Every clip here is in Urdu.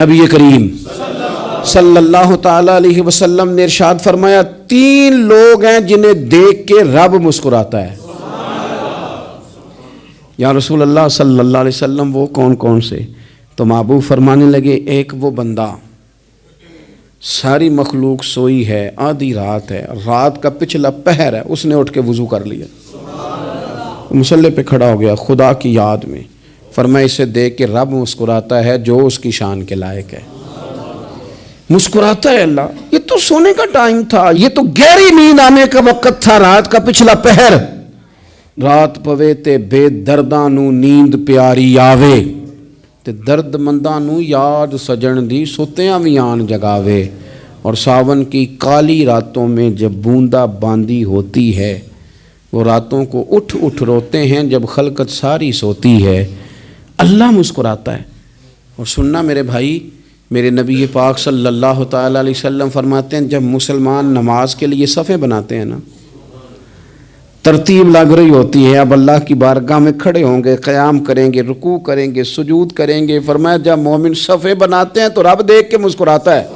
نبی کریم صلی اللہ تعالی علیہ وسلم نے ارشاد فرمایا 3 لوگ ہیں جنہیں دیکھ کے رب مسکراتا ہے۔ یا رسول اللہ صلی اللہ علیہ وسلم وہ کون کون سے؟ تو محبوب فرمانے لگے ایک وہ بندہ ساری مخلوق سوئی ہے، آدھی رات ہے، رات کا پچھلا پہر ہے، اس نے اٹھ کے وضو کر لیا، مصلی پہ کھڑا ہو گیا خدا کی یاد میں، فرمایا اسے دیکھ کے رب مسکراتا ہے جو اس کی شان کے لائق ہے۔ مسکراتا ہے اللہ۔ یہ تو سونے کا ٹائم تھا، یہ تو گہری نیند آنے کا وقت تھا، رات کا پچھلا پہر۔ رات پوے تے بے درداں نو نیند پیاری آوے تے درد منداں نو یاد سجن دی ستیاں وی آن جگاوے۔ اور ساون کی کالی راتوں میں جب بوندا باندی ہوتی ہے، وہ راتوں کو اٹھ اٹھ روتے ہیں جب خلقت ساری سوتی ہے۔ اللہ مسکراتا ہے۔ اور سننا میرے بھائی، میرے نبی پاک صلی اللہ تعالی علیہ وسلم فرماتے ہیں جب مسلمان نماز کے لیے صفیں بناتے ہیں نا، ترتیب لگ رہی ہوتی ہے، اب اللہ کی بارگاہ میں کھڑے ہوں گے، قیام کریں گے، رکوع کریں گے، سجود کریں گے، فرمایا جب مومن صفیں بناتے ہیں تو رب دیکھ کے مسکراتا ہے،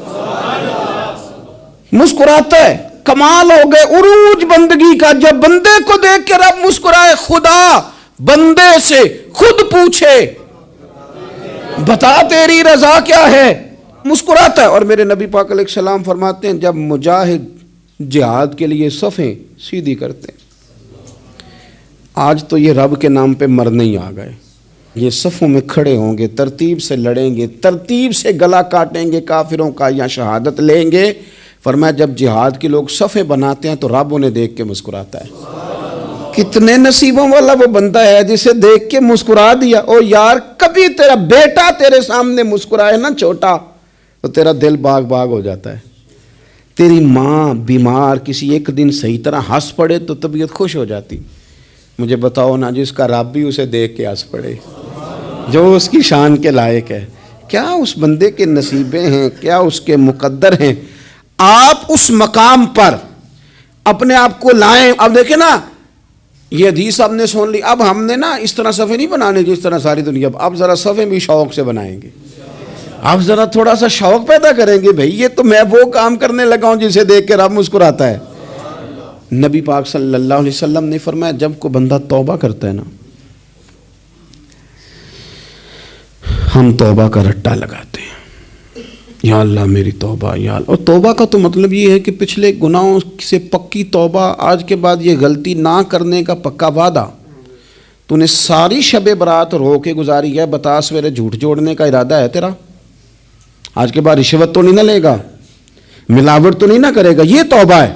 مسکراتا ہے۔ کمال ہو گئے عروج بندگی کا، جب بندے کو دیکھ کے رب مسکرائے۔ خدا بندے سے خود پوچھے بتا تیری رضا کیا ہے، مسکراتا ہے۔ اور میرے نبی پاک علیہ السلام فرماتے ہیں جب مجاہد جہاد کے لیے صفیں سیدھی کرتے ہیں، آج تو یہ رب کے نام پہ مرنے ہی آ گئے، یہ صفوں میں کھڑے ہوں گے، ترتیب سے لڑیں گے، ترتیب سے گلا کاٹیں گے کافروں کا یا شہادت لیں گے۔ فرمایا جب جہاد کے لوگ صفیں بناتے ہیں تو رب انہیں دیکھ کے مسکراتا ہے۔ کتنے نصیبوں والا وہ بندہ ہے جسے دیکھ کے مسکرا دیا۔ او یار کبھی تیرا بیٹا تیرے سامنے مسکرائے نا چھوٹا تو تیرا دل باغ باغ ہو جاتا ہے۔ تیری ماں بیمار کسی ایک دن صحیح طرح ہنس پڑے تو طبیعت خوش ہو جاتی۔ مجھے بتاؤ نا جس کا رب بھی اسے دیکھ کے ہنس پڑے، جو اس کی شان کے لائق ہے، کیا اس بندے کے نصیبیں ہیں، کیا اس کے مقدر ہیں۔ آپ اس مقام پر اپنے آپ کو لائیں۔ اب دیکھیں نا، یہ حدیث آپ نے سن لی، اب ہم نے نا اس طرح صفحے نہیں بنانے جس طرح ساری دنیا، اب ذرا صفحے بھی شوق سے بنائیں گے، اب ذرا تھوڑا سا شوق پیدا کریں گے۔ بھئی یہ تو میں وہ کام کرنے لگا ہوں جسے دیکھ کے رب مسکراتا ہے۔ نبی پاک صلی اللہ علیہ وسلم نے فرمایا جب کوئی بندہ توبہ کرتا ہے نا، ہم توبہ کا رٹا لگاتے ہیں، یا اللہ میری توبہ، یا اللہ۔ اور توبہ کا تو مطلب یہ ہے کہ پچھلے گناہوں سے پکی توبہ، آج کے بعد یہ غلطی نہ کرنے کا پکا وعدہ۔ تو نے ساری شب برات رو کے گزاری ہے، بتا سویرے جھوٹ جوڑنے کا ارادہ ہے تیرا؟ آج کے بعد رشوت تو نہیں نہ لے گا، ملاوٹ تو نہیں نہ کرے گا، یہ توبہ ہے۔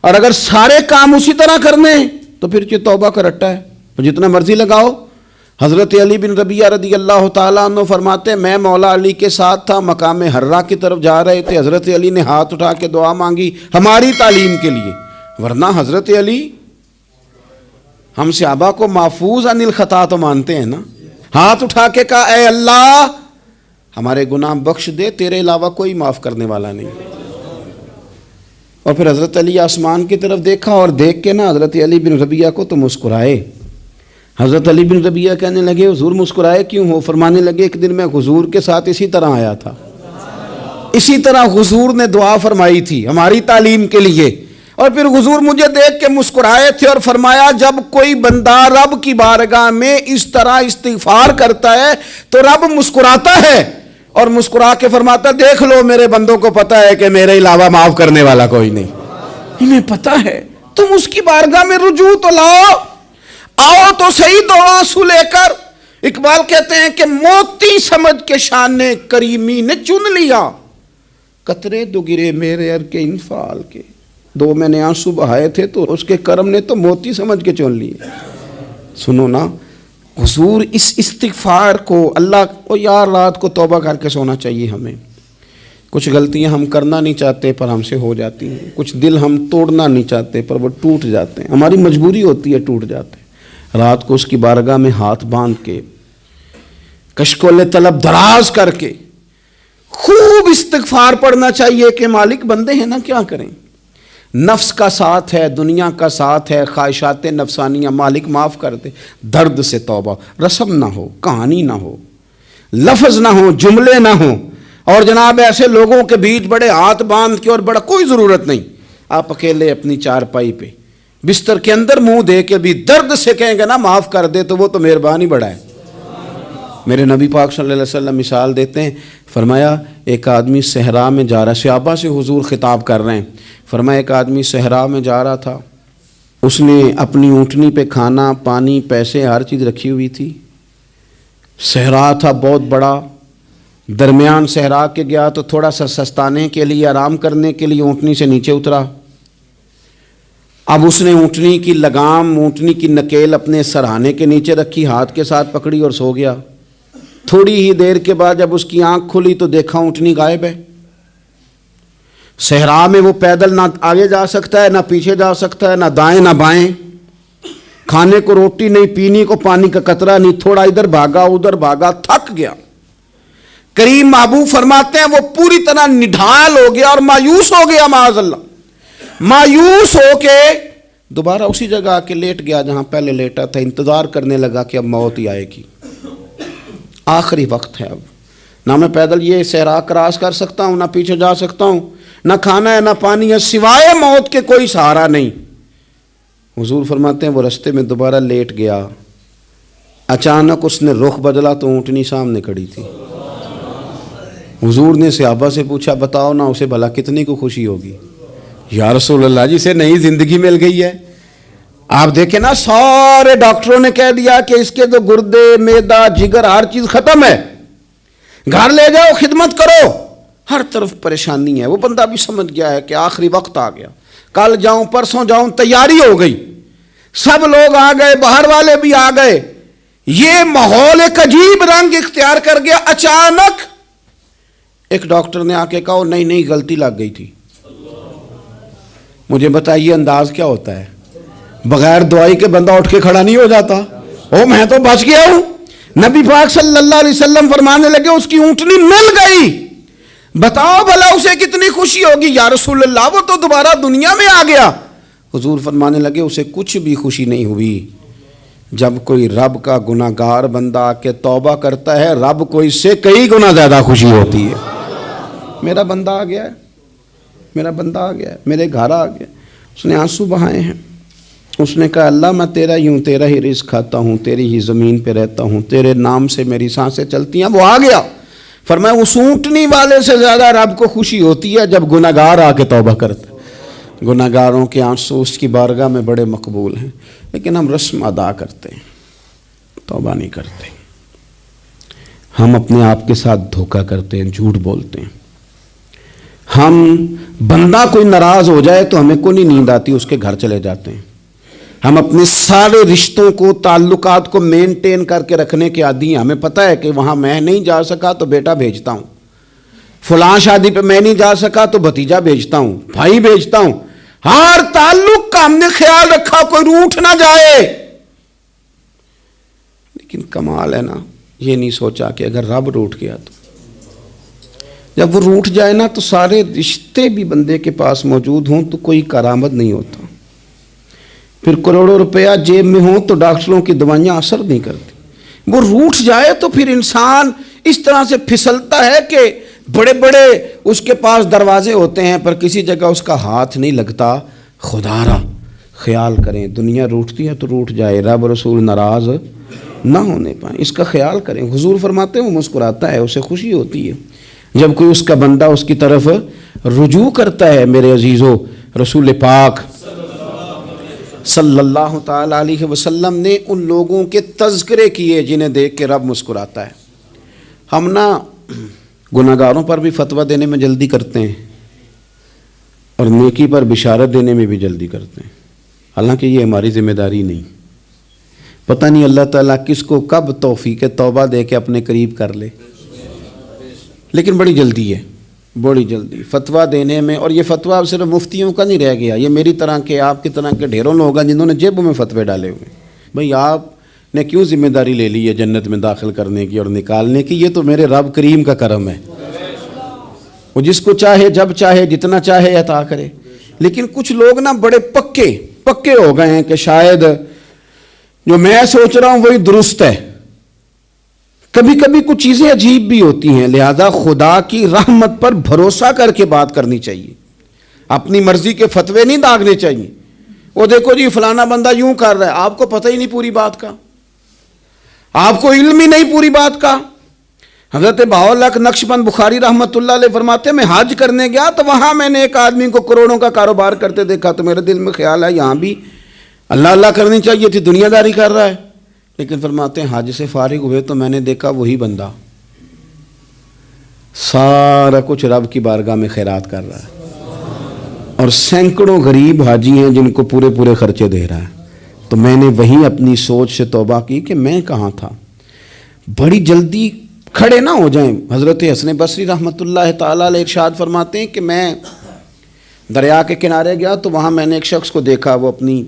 اور اگر سارے کام اسی طرح کرنے تو پھر یہ توبہ کا رٹا ہے، جتنا مرضی لگاؤ۔ حضرت علی بن ربیعہ رضی اللہ تعالیٰ عنہ فرماتے ہیں میں مولا علی کے ساتھ تھا، مقام حرہ کی طرف جا رہے تھے، حضرت علی نے ہاتھ اٹھا کے دعا مانگی ہماری تعلیم کے لیے، ورنہ حضرت علی ہم صحابہ کو محفوظ عن الخطا تو مانتے ہیں نا۔ ہاتھ اٹھا کے کہا اے اللہ ہمارے گناہ بخش دے، تیرے علاوہ کوئی معاف کرنے والا نہیں۔ اور پھر حضرت علی آسمان کی طرف دیکھا اور دیکھ کے نا حضرت علی بن ربیعہ کو تو مسکرائے۔ حضرت علی بن ربیعہ کہنے لگے حضور مسکرائے کیوں ہو؟ فرمانے لگے ایک دن میں حضور کے ساتھ اسی طرح آیا تھا، اسی طرح حضور نے دعا فرمائی تھی ہماری تعلیم کے لیے، اور پھر حضور مجھے دیکھ کے مسکرائے تھے اور فرمایا جب کوئی بندہ رب کی بارگاہ میں اس طرح استغفار کرتا ہے تو رب مسکراتا ہے، اور مسکرا کے فرماتا دیکھ لو میرے بندوں کو پتا ہے کہ میرے علاوہ معاف کرنے والا کوئی نہیں، انہیں پتا ہے۔ تم اس کی بارگاہ میں رجوع تو لاؤ، آؤ تو صحیح دو آنسو لے کر۔ اقبال کہتے ہیں کہ موتی سمجھ کے شان کریمی نے چن لیا، قطرے دو گرے میرے ار کے انفال کے، دو میں نے آنسو بہائے تھے تو اس کے کرم نے تو موتی سمجھ کے چن لیے۔ سنو نا حضور اس استغفار کو اللہ کو، یار رات کو توبہ کر کے سونا چاہیے ہمیں۔ کچھ غلطیاں ہم کرنا نہیں چاہتے پر ہم سے ہو جاتی ہیں، کچھ دل ہم توڑنا نہیں چاہتے پر وہ ٹوٹ جاتے ہیں، ہماری مجبوری ہوتی ہے ٹوٹ جاتے ہیں۔ رات کو اس کی بارگاہ میں ہاتھ باندھ کے کشکول طلب دراز کر کے خوب استغفار پڑھنا چاہیے کہ مالک بندے ہیں نا کیا کریں، نفس کا ساتھ ہے، دنیا کا ساتھ ہے، خواہشات نفسانیہ، مالک معاف کر دے۔ درد سے توبہ، رسم نہ ہو، کہانی نہ ہو، لفظ نہ ہو، جملے نہ ہو، اور جناب ایسے لوگوں کے بیچ بڑے ہاتھ باندھ کے اور بڑا کوئی ضرورت نہیں، آپ اکیلے اپنی چارپائی پہ بستر کے اندر منہ دے کے بھی درد سے کہیں گے نا معاف کر دے تو وہ تو مہربانی بڑا ہے۔ میرے نبی پاک صلی اللہ علیہ وسلم مثال دیتے ہیں، فرمایا ایک آدمی صحرا میں جا رہا، صحابہ سے حضور خطاب کر رہے ہیں، فرمایا ایک آدمی صحرا میں جا رہا تھا، اس نے اپنی اونٹنی پہ کھانا پانی پیسے ہر چیز رکھی ہوئی تھی، صحرا تھا بہت بڑا، درمیان صحرا کے گیا تو تھوڑا سا سستانے کے لیے آرام کرنے کے لیے اونٹنی سے نیچے اترا، اب اس نے اونٹنی کی لگام اونٹنی کی نکیل اپنے سرہانے کے نیچے رکھی، ہاتھ کے ساتھ پکڑی اور سو گیا۔ تھوڑی ہی دیر کے بعد جب اس کی آنکھ کھلی تو دیکھا اونٹنی غائب ہے۔ صحرا میں وہ پیدل نہ آگے جا سکتا ہے نہ پیچھے جا سکتا ہے، نہ دائیں نہ بائیں، کھانے کو روٹی نہیں، پینے کو پانی کا قطرہ نہیں، تھوڑا ادھر بھاگا ادھر بھاگا، تھک گیا۔ کریم محبوب فرماتے ہیں وہ پوری طرح نڈھال ہو گیا اور مایوس ہو گیا، معاذ اللہ، مایوس ہو کے دوبارہ اسی جگہ آ کے لیٹ گیا جہاں پہلے لیٹا تھا، انتظار کرنے لگا کہ اب موت ہی آئے گی، آخری وقت ہے، اب نہ میں پیدل یہ صحرا کراس کر سکتا ہوں، نہ پیچھے جا سکتا ہوں، نہ کھانا ہے نہ پانی ہے، سوائے موت کے کوئی سہارا نہیں۔ حضور فرماتے ہیں وہ رستے میں دوبارہ لیٹ گیا، اچانک اس نے رخ بدلا تو اونٹنی سامنے کھڑی تھی۔ حضور نے صحابہ سے پوچھا بتاؤ نا اسے بھلا کتنی کو خوشی ہوگی؟ یا رسول اللہ جسے نئی زندگی مل گئی ہے۔ آپ دیکھیں نا سارے ڈاکٹروں نے کہہ دیا کہ اس کے تو گردے معدہ جگر ہر چیز ختم ہے، گھر لے جاؤ خدمت کرو، ہر طرف پریشانی ہے۔ وہ بندہ بھی سمجھ گیا ہے کہ آخری وقت آ گیا، کل جاؤں پرسوں جاؤں، تیاری ہو گئی، سب لوگ آ گئے، باہر والے بھی آ گئے، یہ ماحول ایک عجیب رنگ اختیار کر گیا۔ اچانک ایک ڈاکٹر نے آ کے کہا نہیں نہیں غلطی لگ گئی تھی۔ مجھے بتائیے انداز کیا ہوتا ہے؟ بغیر دوائی کے بندہ اٹھ کے کھڑا نہیں ہو جاتا، او میں تو بچ گیا ہوں۔ نبی پاک صلی اللہ علیہ وسلم فرمانے لگے اس کی اونٹنی مل گئی، بتاؤ بھلا اسے کتنی خوشی ہوگی؟ یا رسول اللہ وہ تو دوبارہ دنیا میں آ گیا۔ حضور فرمانے لگے اسے کچھ بھی خوشی نہیں ہوئی۔ جب کوئی رب کا گناہ گار بندہ آ کے توبہ کرتا ہے، رب کو اس سے کئی گنا زیادہ خوشی ہوتی ہے۔ میرا بندہ آ گیا ہے، میرا بندہ آ گیا ہے، میرے گھر آ گیا۔ اس نے آنسو بہائے ہیں، اس نے کہا اللہ میں تیرا ہی ہوں، تیرا ہی رزق کھاتا ہوں، تیری ہی زمین پہ رہتا ہوں، تیرے نام سے میری سانسیں چلتی ہیں۔ وہ آ گیا۔ فرمایا اس اونٹنی والے سے زیادہ رب کو خوشی ہوتی ہے جب گناہ گار آ کے توبہ کرتا ہے۔ گناہ گاروں کے آنسو اس کی بارگاہ میں بڑے مقبول ہیں، لیکن ہم رسم ادا کرتے ہیں، توبہ نہیں کرتے۔ ہم اپنے آپ کے ساتھ دھوکہ کرتے ہیں، جھوٹ بولتے ہیں۔ ہم بندہ کوئی ناراض ہو جائے تو ہمیں کوئی نہیں نیند آتی، اس کے گھر چلے جاتے ہیں۔ ہم اپنے سارے رشتوں کو تعلقات کو مینٹین کر کے رکھنے کے عادی ہیں۔ ہمیں پتہ ہے کہ وہاں میں نہیں جا سکا تو بیٹا بھیجتا ہوں، فلاں شادی پہ میں نہیں جا سکا تو بھتیجا بھیجتا ہوں، بھائی بھیجتا ہوں۔ ہر تعلق کا ہم نے خیال رکھا کوئی روٹھ نہ جائے، لیکن کمال ہے نا یہ نہیں سوچا کہ اگر رب روٹھ گیا تو جب وہ روٹھ جائے نا تو سارے رشتے بھی بندے کے پاس موجود ہوں تو کوئی کارآمد نہیں ہوتا، پھر کروڑوں روپیہ جیب میں ہوں تو ڈاکٹروں کی دوائیاں اثر نہیں کرتی۔ وہ روٹھ جائے تو پھر انسان اس طرح سے پھسلتا ہے کہ بڑے بڑے اس کے پاس دروازے ہوتے ہیں پر کسی جگہ اس کا ہاتھ نہیں لگتا۔ خدا را خیال کریں، دنیا روٹتی ہے تو روٹھ جائے، رب رسول ناراض نہ ہونے پائیں، اس کا خیال کریں۔ حضور فرماتے ہیں وہ مسکراتا ہے، اسے خوشی ہوتی ہے جب کوئی اس کا بندہ اس کی طرف رجوع کرتا ہے۔ میرے عزیزو، رسول پاک صلی اللہ تعالی علیہ وسلم نے ان لوگوں کے تذکرے کیے جنہیں دیکھ کے رب مسکراتا ہے۔ ہم نا گناہ گاروں پر بھی فتویٰ دینے میں جلدی کرتے ہیں اور نیکی پر بشارت دینے میں بھی جلدی کرتے ہیں، حالانکہ یہ ہماری ذمہ داری نہیں۔ پتہ نہیں اللہ تعالیٰ کس کو کب توفیق توبہ دے کے اپنے قریب کر لے، لیکن بڑی جلدی ہے، بڑی جلدی فتویٰ دینے میں۔ اور یہ فتویٰ صرف مفتیوں کا نہیں رہ گیا، یہ میری طرح کے آپ کی طرح کے ڈھیروں لوگ ہیں جنہوں نے جیبوں میں فتوے ڈالے ہوئے۔ بھئی آپ نے کیوں ذمہ داری لے لی ہے جنت میں داخل کرنے کی اور نکالنے کی؟ یہ تو میرے رب کریم کا کرم ہے، وہ جس کو چاہے جب چاہے جتنا چاہے عطا کرے۔ لیکن کچھ لوگ نا بڑے پکے ہو گئے ہیں کہ شاید جو میں سوچ رہا ہوں وہی درست ہے، کبھی کبھی کچھ چیزیں عجیب بھی ہوتی ہیں، لہذا خدا کی رحمت پر بھروسہ کر کے بات کرنی چاہیے، اپنی مرضی کے فتوے نہیں داغنے چاہیے۔ وہ دیکھو جی فلانا بندہ یوں کر رہا ہے، آپ کو پتہ ہی نہیں پوری بات کا، آپ کو علم ہی نہیں پوری بات کا۔ حضرت بہاءاللہ نقشبند بخاری رحمۃ اللہ علیہ فرماتے ہیں میں حج کرنے گیا تو وہاں میں نے ایک آدمی کو کروڑوں کا کاروبار کرتے دیکھا، تو میرے دل میں خیال ہے یہاں بھی اللہ اللہ کرنی چاہیے تھی، دنیا داری کر رہا ہے۔ لیکن فرماتے ہیں حج سے فارغ ہوئے تو میں نے دیکھا وہی بندہ سارا کچھ رب کی بارگاہ میں خیرات کر رہا ہے، اور سینکڑوں غریب حاجی ہیں جن کو پورے پورے خرچے دے رہا ہے۔ تو میں نے وہیں اپنی سوچ سے توبہ کی کہ میں کہاں تھا۔ بڑی جلدی کھڑے نہ ہو جائیں۔ حضرت حسن بصری رحمۃ اللہ تعالیٰ علیہ ارشاد فرماتے ہیں کہ میں دریا کے کنارے گیا تو وہاں میں نے ایک شخص کو دیکھا، وہ اپنی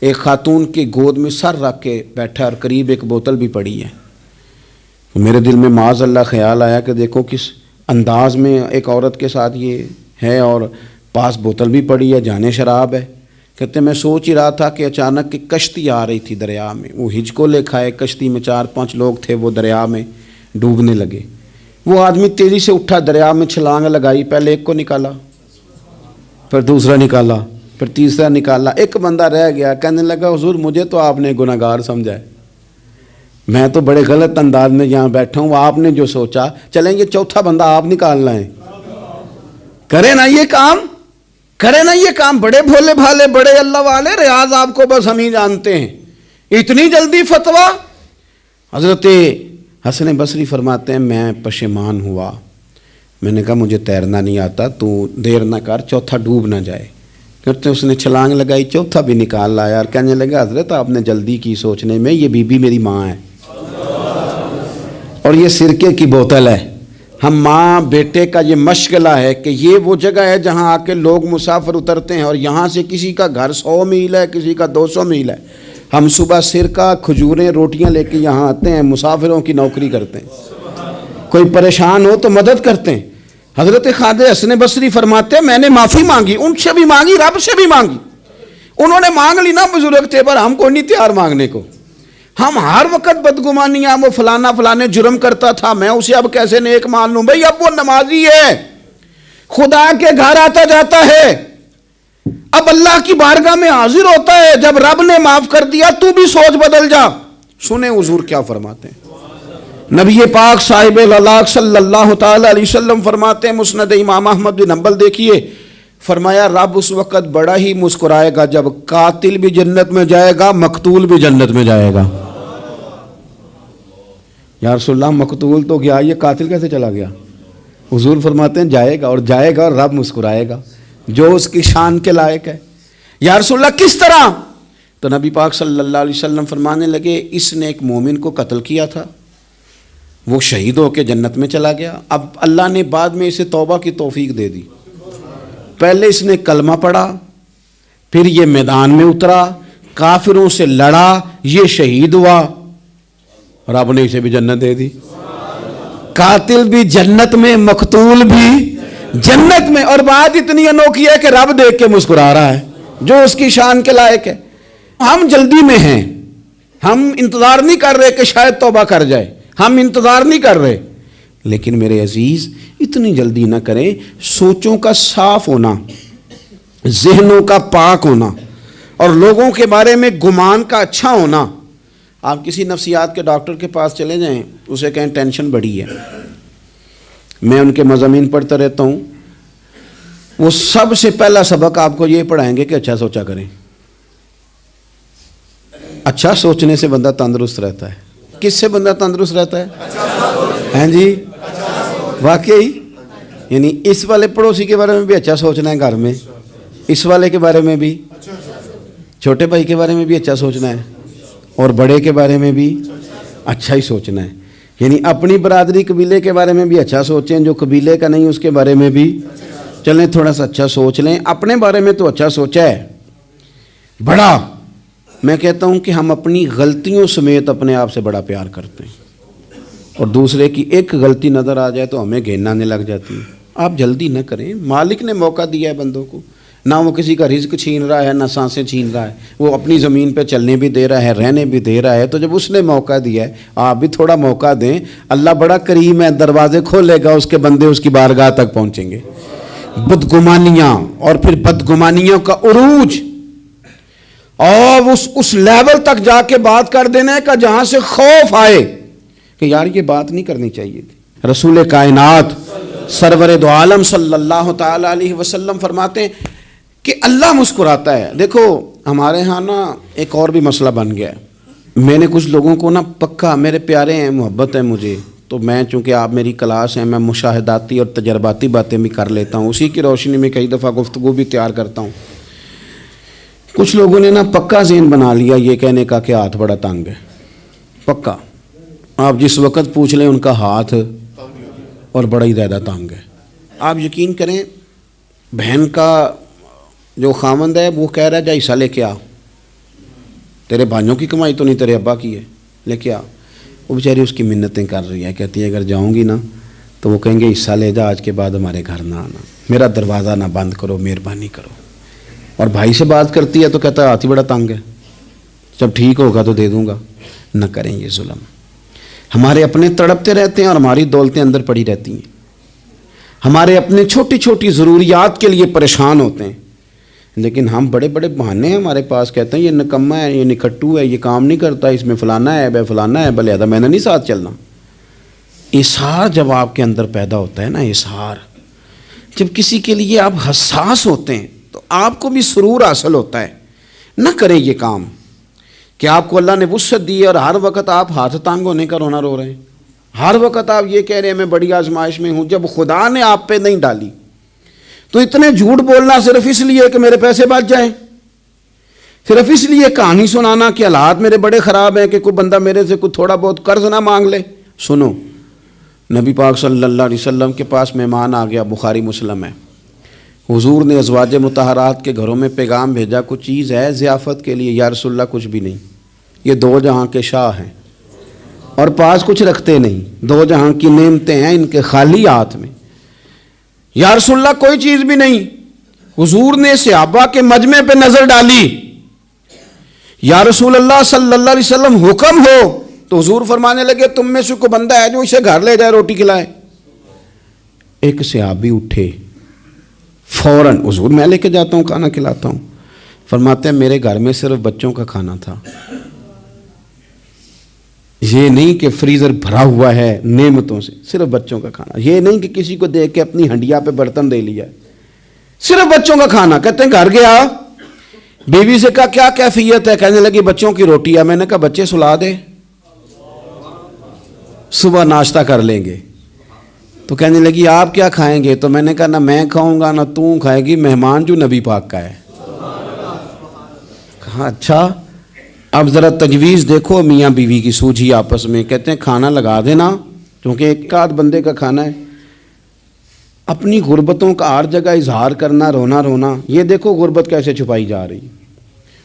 ایک خاتون کی گود میں سر رکھ کے بیٹھا اور قریب ایک بوتل بھی پڑی ہے۔ میرے دل میں معاذ اللہ خیال آیا کہ دیکھو کس انداز میں ایک عورت کے ساتھ یہ ہے، اور پاس بوتل بھی پڑی ہے، جانے شراب ہے۔ کہتے میں سوچ ہی رہا تھا کہ اچانک ایک کشتی آ رہی تھی دریا میں، وہ ہج کو لے کھائے، کشتی میں 4-5 لوگ تھے، وہ دریا میں ڈوبنے لگے۔ وہ آدمی تیزی سے اٹھا، دریا میں چھلانگ لگائی، پہلے ایک کو نکالا، پھر دوسرا نکالا، پھر تیسرا نکالا، ایک بندہ رہ گیا۔ کہنے لگا حضور مجھے تو آپ نے گناہگار سمجھا ہے، میں تو بڑے غلط انداز میں یہاں بیٹھا ہوں، آپ نے جو سوچا، چلیں یہ چوتھا بندہ آپ نکالنا ہے، کرے نا یہ کام، کرے نا یہ کام۔ بڑے بھولے بھالے، بڑے اللہ والے، ریاض آپ کو بس ہم ہی جانتے ہیں، اتنی جلدی فتویٰ۔ حضرت حسن بصری فرماتے ہیں میں پشیمان ہوا، میں نے کہا مجھے تیرنا نہیں آتا، تو دیر نہ کر، چوتھا ڈوب نہ جائے۔ کرتے اس نے چھلانگ لگائی، چوتھا بھی نکال لایا، اور کہنے لگا حضرت آپ نے جلدی کی سوچنے میں، یہ بی بی میری ماں ہے اور یہ سرکے کی بوتل ہے۔ ہم ماں بیٹے کا یہ مشغلہ ہے کہ یہ وہ جگہ ہے جہاں آ کے لوگ مسافر اترتے ہیں، اور یہاں سے کسی کا گھر 100 میل ہے، کسی کا 200 میل ہے۔ ہم صبح سرکہ، کھجوریں، روٹیاں لے کے یہاں آتے ہیں، مسافروں کی نوکری کرتے ہیں، کوئی پریشان ہو تو مدد کرتے ہیں۔ حضرت خواجہ حسن بصری فرماتے ہیں میں نے معافی مانگی، ان سے بھی مانگی، رب سے بھی مانگی۔ انہوں نے مانگ لی نا بزرگ تھے، پر ہم کو نہیں تیار مانگنے کو۔ ہم ہر وقت بدگمانیاں، وہ فلانا فلانے جرم کرتا تھا، میں اسے اب کیسے نیک مان لوں؟ بھئی اب وہ نمازی ہے، خدا کے گھر آتا جاتا ہے، اب اللہ کی بارگاہ میں حاضر ہوتا ہے، جب رب نے معاف کر دیا تو بھی سوچ بدل جا۔ سنیں حضور کیا فرماتے ہیں۔ نبی پاک صاحب العلاق صلی اللہ تعالی علیہ وسلم فرماتے ہیں، مسند امام احمد بن حنبل دیکھیے، فرمایا رب اس وقت بڑا ہی مسکرائے گا جب قاتل بھی جنت میں جائے گا، مقتول بھی جنت میں جائے گا۔ یا رسول اللہ مقتول تو گیا، یہ قاتل کیسے چلا گیا؟ حضور فرماتے ہیں جائے گا، اور جائے گا اور رب مسکرائے گا، جو اس کی شان کے لائق ہے۔ یا رسول اللہ کس طرح؟ تو نبی پاک صلی اللہ علیہ وسلم فرمانے لگے اس نے ایک مومن کو قتل کیا تھا، وہ شہید ہو کے جنت میں چلا گیا، اب اللہ نے بعد میں اسے توبہ کی توفیق دے دی۔ پہلے اس نے کلمہ پڑھا، پھر یہ میدان میں اترا، کافروں سے لڑا، یہ شہید ہوا، رب نے اسے بھی جنت دے دی۔ قاتل بھی جنت میں، مقتول بھی جنت میں، اور بات اتنی انوکھی ہے کہ رب دیکھ کے مسکرا رہا ہے، جو اس کی شان کے لائق ہے۔ ہم جلدی میں ہیں، ہم انتظار نہیں کر رہے کہ شاید توبہ کر جائے، ہم انتظار نہیں کر رہے، لیکن میرے عزیز اتنی جلدی نہ کریں۔ سوچوں کا صاف ہونا، ذہنوں کا پاک ہونا، اور لوگوں کے بارے میں گمان کا اچھا ہونا۔ آپ کسی نفسیات کے ڈاکٹر کے پاس چلے جائیں، اسے کہیں ٹینشن بڑی ہے، میں ان کے مضامین پڑھتا رہتا ہوں، وہ سب سے پہلا سبق آپ کو یہ پڑھائیں گے کہ اچھا سوچا کریں۔ اچھا سوچنے سے بندہ تندرست رہتا ہے۔ کس سے بندہ تندرست رہتا ہے؟ ہیں جی واقعی، یعنی اس والے پڑوسی کے بارے میں بھی اچھا سوچنا ہے، گھر میں اس والے کے بارے میں بھی، چھوٹے بھائی کے بارے میں بھی اچھا سوچنا ہے، اور بڑے کے بارے میں بھی اچھا ہی سوچنا ہے۔ یعنی اپنی برادری قبیلے کے بارے میں بھی اچھا سوچیں، جو قبیلے کا نہیں اس کے بارے میں بھی چلیں تھوڑا سا اچھا سوچ لیں۔ اپنے بارے میں تو اچھا سوچا ہے بڑا، میں کہتا ہوں کہ ہم اپنی غلطیوں سمیت اپنے آپ سے بڑا پیار کرتے ہیں، اور دوسرے کی ایک غلطی نظر آ جائے تو ہمیں گھن آنے لگ جاتی ہے۔ آپ جلدی نہ کریں، مالک نے موقع دیا ہے بندوں کو، نہ وہ کسی کا رزق چھین رہا ہے نہ سانسیں چھین رہا ہے، وہ اپنی زمین پہ چلنے بھی دے رہا ہے، رہنے بھی دے رہا ہے۔ تو جب اس نے موقع دیا ہے آپ بھی تھوڑا موقع دیں، اللہ بڑا کریم ہے، دروازے کھولے گا، اس کے بندے اس کی بارگاہ تک پہنچیں گے۔ بدگمانیاں اور پھر بدگمانیوں کا عروج اور اس لیول تک جا کے بات کر دینے کا جہاں سے خوف آئے کہ یار یہ بات نہیں کرنی چاہیے تھی۔ رسول کائنات سرور دو عالم صلی اللہ تعالی علیہ وسلم فرماتے ہیں کہ اللہ مسکراتا ہے۔ دیکھو ہمارے ہاں نا ایک اور بھی مسئلہ بن گیا ہے، میں نے کچھ لوگوں کو نا پکا، میرے پیارے ہیں، محبت ہے مجھے، تو میں چونکہ آپ میری کلاس ہیں، میں مشاہداتی اور تجرباتی باتیں بھی کر لیتا ہوں، اسی کی روشنی میں کئی دفعہ گفتگو بھی تیار کرتا ہوں۔ کچھ لوگوں نے نا پکا ذہن بنا لیا یہ کہنے کا کہ ہاتھ بڑا تنگ ہے، پکا، آپ جس وقت پوچھ لیں ان کا ہاتھ اور بڑا ہی زیادہ تنگ ہے۔ آپ یقین کریں بہن کا جو خاوند ہے وہ کہہ رہا ہے جا حصہ لے کے آ، تیرے بھائیوں کی کمائی تو نہیں، تیرے ابا کی ہے، لے کے آ۔ وہ بیچاری اس کی منتیں کر رہی ہے، کہتی ہے اگر جاؤں گی نا تو وہ کہیں گے حصہ لے جا، آج کے بعد ہمارے گھر نہ آنا، میرا دروازہ نہ بند کرو، مہربانی کرو۔ اور بھائی سے بات کرتی ہے تو کہتا ہے ہاتھ ہی بڑا تنگ ہے، جب ٹھیک ہوگا تو دے دوں گا۔ نہ کریں یہ ظلم، ہمارے اپنے تڑپتے رہتے ہیں اور ہماری دولتیں اندر پڑی رہتی ہیں، ہمارے اپنے چھوٹی چھوٹی ضروریات کے لیے پریشان ہوتے ہیں، لیکن ہم بڑے بڑے بہانے ہیں ہمارے پاس، کہتے ہیں یہ نکما ہے، یہ نکھٹو ہے، یہ کام نہیں کرتا، اس میں فلانا ہے، بے فلانا ہے، بلہذا میں نے نہیں ساتھ چلنا۔ اظہار جب آپ کے اندر پیدا ہوتا ہے نا، اظہار جب کسی کے لیے آپ حساس ہوتے ہیں تو آپ کو بھی سرور حاصل ہوتا ہے۔ نہ کریں یہ کام کہ آپ کو اللہ نے وسعت دی ہے اور ہر وقت آپ ہاتھ تانگ ہونے کا رونا رو رہے ہیں، ہر وقت آپ یہ کہہ رہے ہیں میں بڑی آزمائش میں ہوں، جب خدا نے آپ پہ نہیں ڈالی تو اتنے جھوٹ بولنا صرف اس لیے کہ میرے پیسے بچ جائیں، صرف اس لیے کہانی سنانا کہ حالات میرے بڑے خراب ہیں کہ کوئی بندہ میرے سے کوئی تھوڑا بہت قرض نہ مانگ لے۔ سنو، نبی پاک صلی اللہ علیہ وسلم کے پاس مہمان آ گیا، بخاری مسلم ہے، حضور نے ازواج مطہرات کے گھروں میں پیغام بھیجا کچھ چیز ہے ضیافت کے لیے، یا رسول اللہ کچھ بھی نہیں، یہ دو جہاں کے شاہ ہیں اور پاس کچھ رکھتے نہیں، دو جہاں کی نعمتیں ہیں ان کے خالی ہاتھ میں، یا رسول اللہ کوئی چیز بھی نہیں۔ حضور نے صحابہ کے مجمع پہ نظر ڈالی، یا رسول اللہ صلی اللہ علیہ وسلم حکم ہو، تو حضور فرمانے لگے تم میں سے کوئی بندہ ہے جو اسے گھر لے جائے روٹی کھلائے۔ ایک صحابی اٹھے فوراً، حضور میں لے کے جاتا ہوں کھانا کھلاتا ہوں، فرماتے ہیں میرے گھر میں صرف بچوں کا کھانا تھا، یہ نہیں کہ فریزر بھرا ہوا ہے نعمتوں سے، صرف بچوں کا کھانا، یہ نہیں کہ کسی کو دیکھ کے اپنی ہنڈیا پہ برتن دے لیا، صرف بچوں کا کھانا۔ کہتے ہیں گھر گیا، بیوی سے کہا کیا کیفیت ہے، کہنے لگی بچوں کی روٹی ہے۔ میں نے کہا بچے سلا دے، صبح ناشتہ کر لیں گے۔ تو کہنے لگی آپ کیا کھائیں گے؟ تو میں نے کہا نہ میں کھاؤں گا نہ تو کھائے گی، مہمان جو نبی پاک کا ہے۔ کہا اچھا، اب ذرا تجویز دیکھو میاں بیوی کی سوجھی آپس میں۔ کہتے ہیں کھانا لگا دینا، کیونکہ ایک آدھ بندے کا کھانا ہے۔ اپنی غربتوں کا ہر جگہ اظہار کرنا، رونا رونا، یہ دیکھو غربت کیسے چھپائی جا رہی۔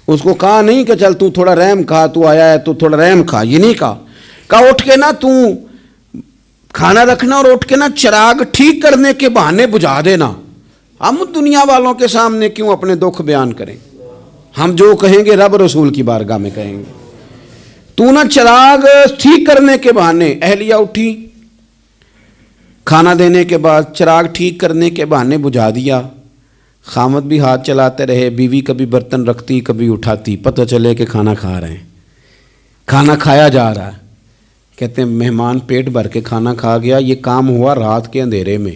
اس کو کہا نہیں کہ چل تو تھوڑا رحم کھا، تو آیا ہے تو تھوڑا رحم کھا، یہ نہیں کہا اٹھ کے نا تو کھانا رکھنا اور اٹھ کے نا چراغ ٹھیک کرنے کے بہانے بجھا دینا۔ ہم دنیا والوں کے سامنے کیوں اپنے دکھ بیان کریں؟ ہم جو کہیں گے رب رسول کی بارگاہ میں کہیں گے۔ تو نا چراغ ٹھیک کرنے کے بہانے، اہلیہ اٹھی، کھانا دینے کے بعد چراغ ٹھیک کرنے کے بہانے بجھا دیا۔ خامد بھی ہاتھ چلاتے رہے، بیوی کبھی برتن رکھتی کبھی اٹھاتی، پتہ چلے کہ کھانا کھا رہے ہیں، کھانا کھایا جا رہا ہے۔ کہتے ہیں مہمان پیٹ بھر کے کھانا کھا گیا۔ یہ کام ہوا رات کے اندھیرے میں،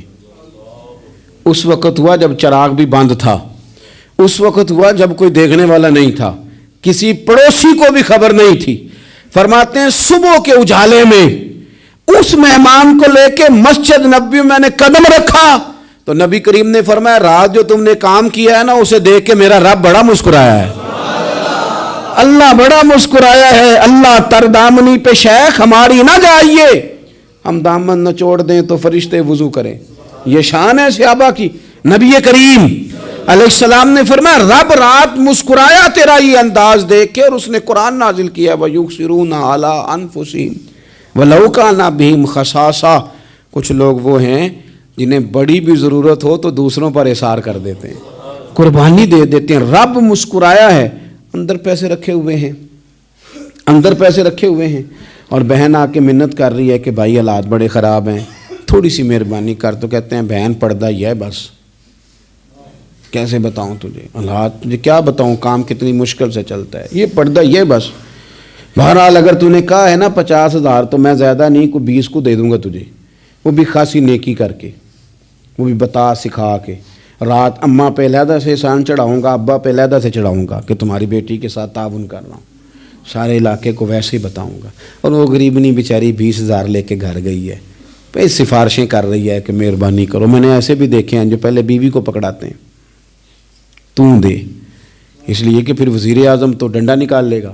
اس وقت ہوا جب چراغ بھی بند تھا، اس وقت ہوا جب کوئی دیکھنے والا نہیں تھا، کسی پڑوسی کو بھی خبر نہیں تھی۔ فرماتے ہیں صبح کے اجالے میں اس مہمان کو لے کے مسجد نبوی میں نے قدم رکھا تو نبی کریم نے فرمایا رات جو تم نے کام کیا ہے نا اسے دیکھ کے میرا رب بڑا مسکرایا ہے، اللہ بڑا مسکرایا ہے۔ اللہ تر دامنی پہ شیخ ہماری نہ جائیے، ہم دامن نہ چھوڑ دیں تو فرشتے وضو کریں۔ یہ شان ہے صحابہ کی۔ نبی کریم علیہ السلام نے فرمایا رب رات مسکرایا تیرا یہ انداز دیکھ کے، اور اس نے قرآن نازل کیا وَيُؤْثِرُونَ عَلَىٰ أَنفُسِهِمْ وَلَوْ كَانَ بِهِمْ خَصَاصَةٌ۔ کچھ لوگ وہ ہیں جنہیں بڑی بھی ضرورت ہو تو دوسروں پر اثار کر دیتے ہیں۔ قربانی دے دیتے ہیں. رب مسکرایا ہے. اندر پیسے رکھے ہوئے ہیں, اندر پیسے رکھے ہوئے ہیں, اور بہن آ کے منت کر رہی ہے کہ بھائی حالات بڑے خراب ہیں, تھوڑی سی مہربانی کر. تو کہتے ہیں بہن پردہ ہی ہے بس. کیسے بتاؤں تجھے حالات, تجھے کیا بتاؤں, کام کتنی مشکل سے چلتا ہے, یہ پردہ ہی ہے بس. بہرحال اگر تو نے کہا ہے نا 50,000 تو میں زیادہ نہیں, کو 20 کو دے دوں گا تجھے, وہ بھی خاصی نیکی کر کے, وہ بھی بتا سکھا کے. رات اماں پہ علیحدہ سے احسان چڑھاؤں گا, ابا پہ علیحدہ سے چڑھاؤں گا کہ تمہاری بیٹی کے ساتھ تعاون کر رہا ہوں, سارے علاقے کو ویسے ہی بتاؤں گا. اور وہ غریبنی بیچاری 20,000 لے کے گھر گئی ہے, پہ سفارشیں کر رہی ہے کہ مہربانی کرو. میں نے ایسے بھی دیکھے ہیں جو پہلے بیوی کو پکڑاتے ہیں, تو دے, اس لیے کہ پھر وزیر اعظم تو ڈنڈا نکال لے گا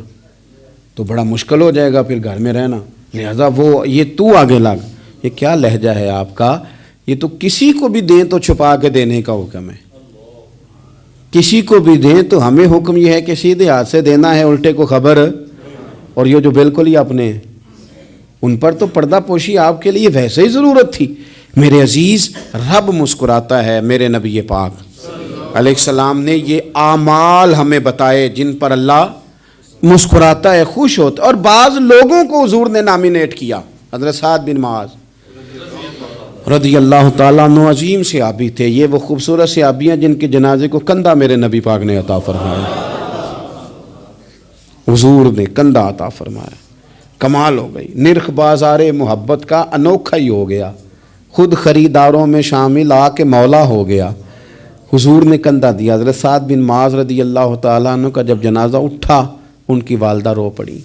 تو بڑا مشکل ہو جائے گا پھر گھر میں رہنا, لہذا وہ یہ تو آگے لگ. یہ کیا لہجہ ہے آپ کا, یہ تو کسی کو بھی دیں تو چھپا کے دینے کا حکم ہے, کسی کو بھی دیں تو ہمیں حکم یہ ہے کہ سیدھے ہاتھ سے دینا ہے, الٹے کو خبر. اور یہ جو بالکل ہی اپنے, ان پر تو پردہ پوشی آپ کے لیے ویسے ہی ضرورت تھی. میرے عزیز, رب مسکراتا ہے. میرے نبی پاک علیہ السلام نے یہ اعمال ہمیں بتائے جن پر اللہ مسکراتا ہے, خوش ہوتا ہے. اور بعض لوگوں کو حضور نے نامینیٹ کیا. حضرت سعد بن معاذ رضی اللہ تعالیٰ عنہ عظیم صحابی تھے. یہ وہ خوبصورت صحابی ہیں جن کے جنازے کو کندھا میرے نبی پاک نے عطا فرمایا, حضور نے کندھا عطا فرمایا. کمال ہو گئی. نرخ بازار محبت کا انوکھا ہی ہو گیا, خود خریداروں میں شامل آ کے مولا ہو گیا. حضور نے کندھا دیا. حضرت سعد بن معاذ رضی اللہ تعالیٰ عنہ کا جب جنازہ اٹھا, ان کی والدہ رو پڑی,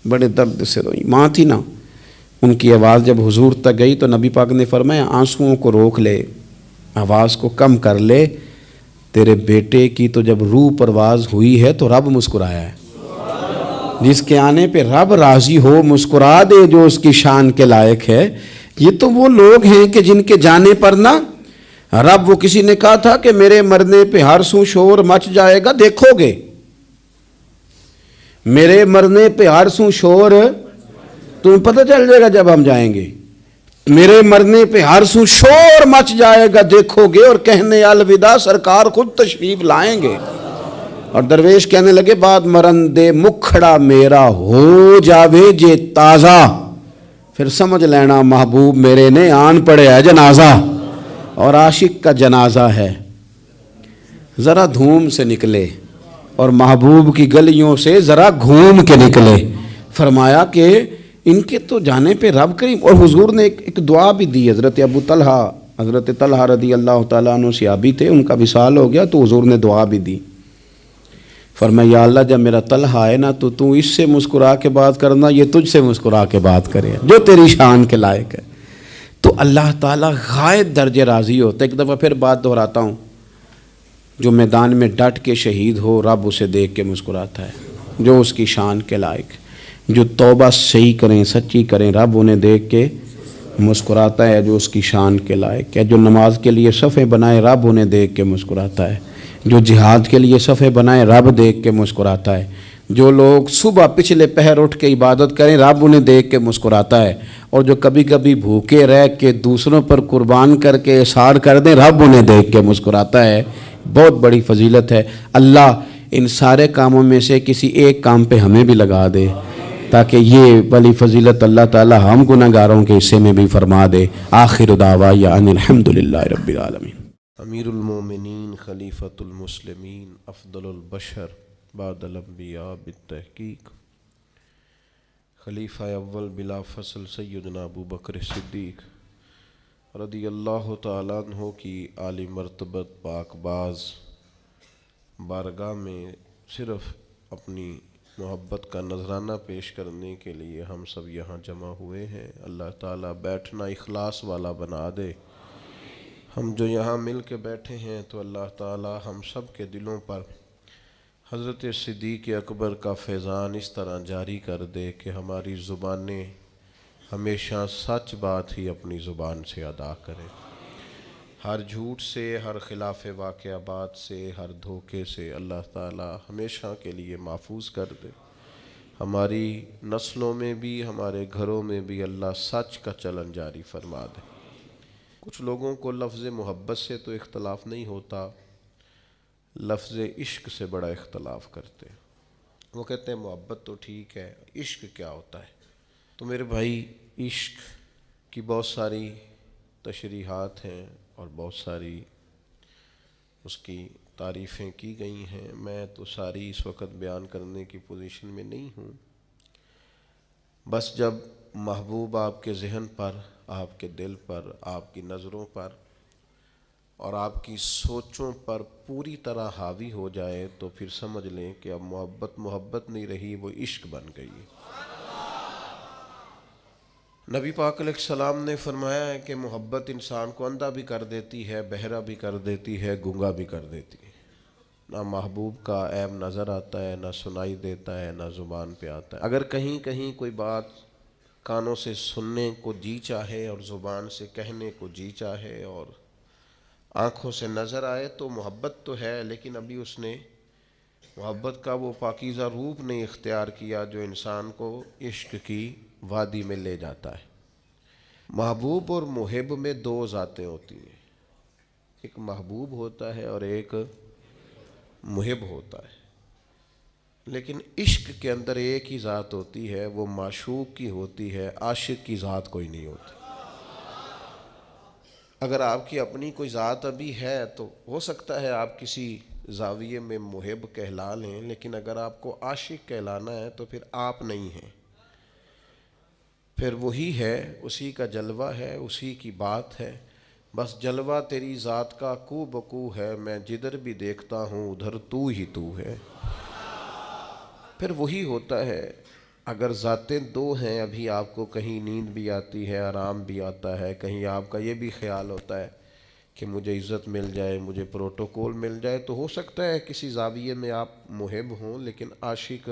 بڑے درد سے روئی. ماں تھی نا, ان کی آواز جب حضور تک گئی تو نبی پاک نے فرمایا آنسوؤں کو روک لے, آواز کو کم کر لے. تیرے بیٹے کی تو جب روح پرواز ہوئی ہے تو رب مسکرایا ہے. جس کے آنے پہ رب راضی ہو مسکرا دے جو اس کی شان کے لائق ہے. یہ تو وہ لوگ ہیں کہ جن کے جانے پر نا رب, وہ کسی نے کہا تھا کہ میرے مرنے پہ ہر سو شور مچ جائے گا, دیکھو گے میرے مرنے پہ ہر سو شور, تمہیں پتہ چل جائے گا جب ہم جائیں گے. میرے مرنے پہ ہر سو شور مچ جائے گا, دیکھو گے. اور کہنے الوداع سرکار خود تشریف لائیں گے. اور درویش کہنے لگے بعد مرندے مکھڑا میرا ہو جاوے جے تازہ, پھر سمجھ لینا محبوب میرے نے آن پڑے ہے جنازہ. اور عاشق کا جنازہ ہے, ذرا دھوم سے نکلے اور محبوب کی گلیوں سے ذرا گھوم کے نکلے. فرمایا کہ ان کے تو جانے پہ رب کریم. اور حضور نے ایک دعا بھی دی. حضرت ابو طلحہ, حضرت طلحہ رضی اللہ تعالیٰ عنہ صحابی تھے, ان کا وصال ہو گیا تو حضور نے دعا بھی دی. فرمایا یا اللہ جب میرا طلحہ آئے نا تو اس سے مسکرا کے بات کرنا, یہ تجھ سے مسکرا کے بات کرے جو تیری شان کے لائق ہے. تو اللہ تعالیٰ غائب درجے راضی ہوتا ہے. ایک دفعہ پھر بات دہراتا ہوں, جو میدان میں ڈٹ کے شہید ہو رب اسے دیکھ کے مسکراتا ہے جو اس کی شان کے لائق. جو توبہ صحیح کریں, سچی کریں, رب انہیں دیکھ کے مسکراتا ہے جو اس کی شان کے لائق ہے. جو نماز کے لیے صفیں بنائے رب انہیں دیکھ کے مسکراتا ہے. جو جہاد کے لیے صفیں بنائے رب دیکھ کے مسکراتا ہے. جو لوگ صبح پچھلے پہر اٹھ کے عبادت کریں رب انہیں دیکھ کے مسکراتا ہے. اور جو کبھی کبھی بھوکے رہ کے دوسروں پر قربان کر کے احسار کر دیں رب انہیں دیکھ کے مسکراتا ہے. بہت بڑی فضیلت ہے. اللہ ان سارے کاموں میں سے کسی ایک کام پہ ہمیں بھی لگا دے تاکہ یہ بڑی فضیلت اللہ تعالی ہم گناہ گاروں کے حصے میں بھی فرما دے. آخر دعوانا ان الحمدللہ رب العالمین. امیر المومنین خلیفۃ المسلمین افضل البشر بعد الانبیاء بالتحقیق, خلیفہ اول بلا فصل سیدنا ابو بکر صدیق رضی اللہ تعالیٰ عنہ کی عالی مرتبت پاک باز بارگاہ میں صرف اپنی محبت کا نذرانہ پیش کرنے کے لیے ہم سب یہاں جمع ہوئے ہیں. اللہ تعالیٰ بیٹھنا اخلاص والا بنا دے. ہم جو یہاں مل کے بیٹھے ہیں تو اللہ تعالیٰ ہم سب کے دلوں پر حضرت صدیق اکبر کا فیضان اس طرح جاری کر دے کہ ہماری زبانیں ہمیشہ سچ بات ہی اپنی زبان سے ادا کریں. ہر جھوٹ سے, ہر خلاف واقعہ بات سے, ہر دھوکے سے اللہ تعالیٰ ہمیشہ کے لیے محفوظ کر دے. ہماری نسلوں میں بھی ہمارے گھروں میں بھی اللہ سچ کا چلن جاری فرما دے. کچھ لوگوں کو لفظ محبت سے تو اختلاف نہیں ہوتا, لفظ عشق سے بڑا اختلاف کرتے ہیں۔ وہ کہتے ہیں محبت تو ٹھیک ہے، عشق کیا ہوتا ہے؟ تو میرے بھائی، عشق کی بہت ساری تشریحات ہیں اور بہت ساری اس کی تعریفیں کی گئی ہیں، میں تو ساری اس وقت بیان کرنے کی پوزیشن میں نہیں ہوں۔ بس جب محبوب آپ کے ذہن پر، آپ کے دل پر، آپ کی نظروں پر اور آپ کی سوچوں پر پوری طرح حاوی ہو جائے تو پھر سمجھ لیں کہ اب محبت نہیں رہی، وہ عشق بن گئی۔ نبی پاک علیہ السلام نے فرمایا ہے کہ محبت انسان کو اندھا بھی کر دیتی ہے، بہرا بھی کر دیتی ہے، گونگا بھی کر دیتی ہے۔ نہ محبوب کا عیب نظر آتا ہے، نہ سنائی دیتا ہے، نہ زبان پہ آتا ہے۔ اگر کہیں کہیں کوئی بات کانوں سے سننے کو جی چاہے اور زبان سے کہنے کو جی چاہے اور آنکھوں سے نظر آئے تو محبت تو ہے، لیکن ابھی اس نے محبت کا وہ پاکیزہ روپ نہیں اختیار کیا جو انسان کو عشق کی وادی میں لے جاتا ہے۔ محبوب اور محب میں دو ذاتیں ہوتی ہیں، ایک محبوب ہوتا ہے اور ایک محب ہوتا ہے، لیکن عشق کے اندر ایک ہی ذات ہوتی ہے، وہ معشوق کی ہوتی ہے، عاشق کی ذات کوئی نہیں ہوتی۔ اگر آپ کی اپنی کوئی ذات ابھی ہے تو ہو سکتا ہے آپ کسی زاویے میں محب کہلا لیں، لیکن اگر آپ کو عاشق کہلانا ہے تو پھر آپ نہیں ہیں، پھر وہی ہے، اسی کا جلوہ ہے، اسی کی بات ہے۔ بس جلوہ تیری ذات کا کو بکو ہے، میں جدھر بھی دیکھتا ہوں ادھر تو ہی تو ہے۔ پھر وہی ہوتا ہے۔ اگر ذاتیں دو ہیں، ابھی آپ کو کہیں نیند بھی آتی ہے، آرام بھی آتا ہے، کہیں آپ کا یہ بھی خیال ہوتا ہے کہ مجھے عزت مل جائے، مجھے پروٹوکول مل جائے، تو ہو سکتا ہے کسی زاویے میں آپ محب ہوں، لیکن عاشق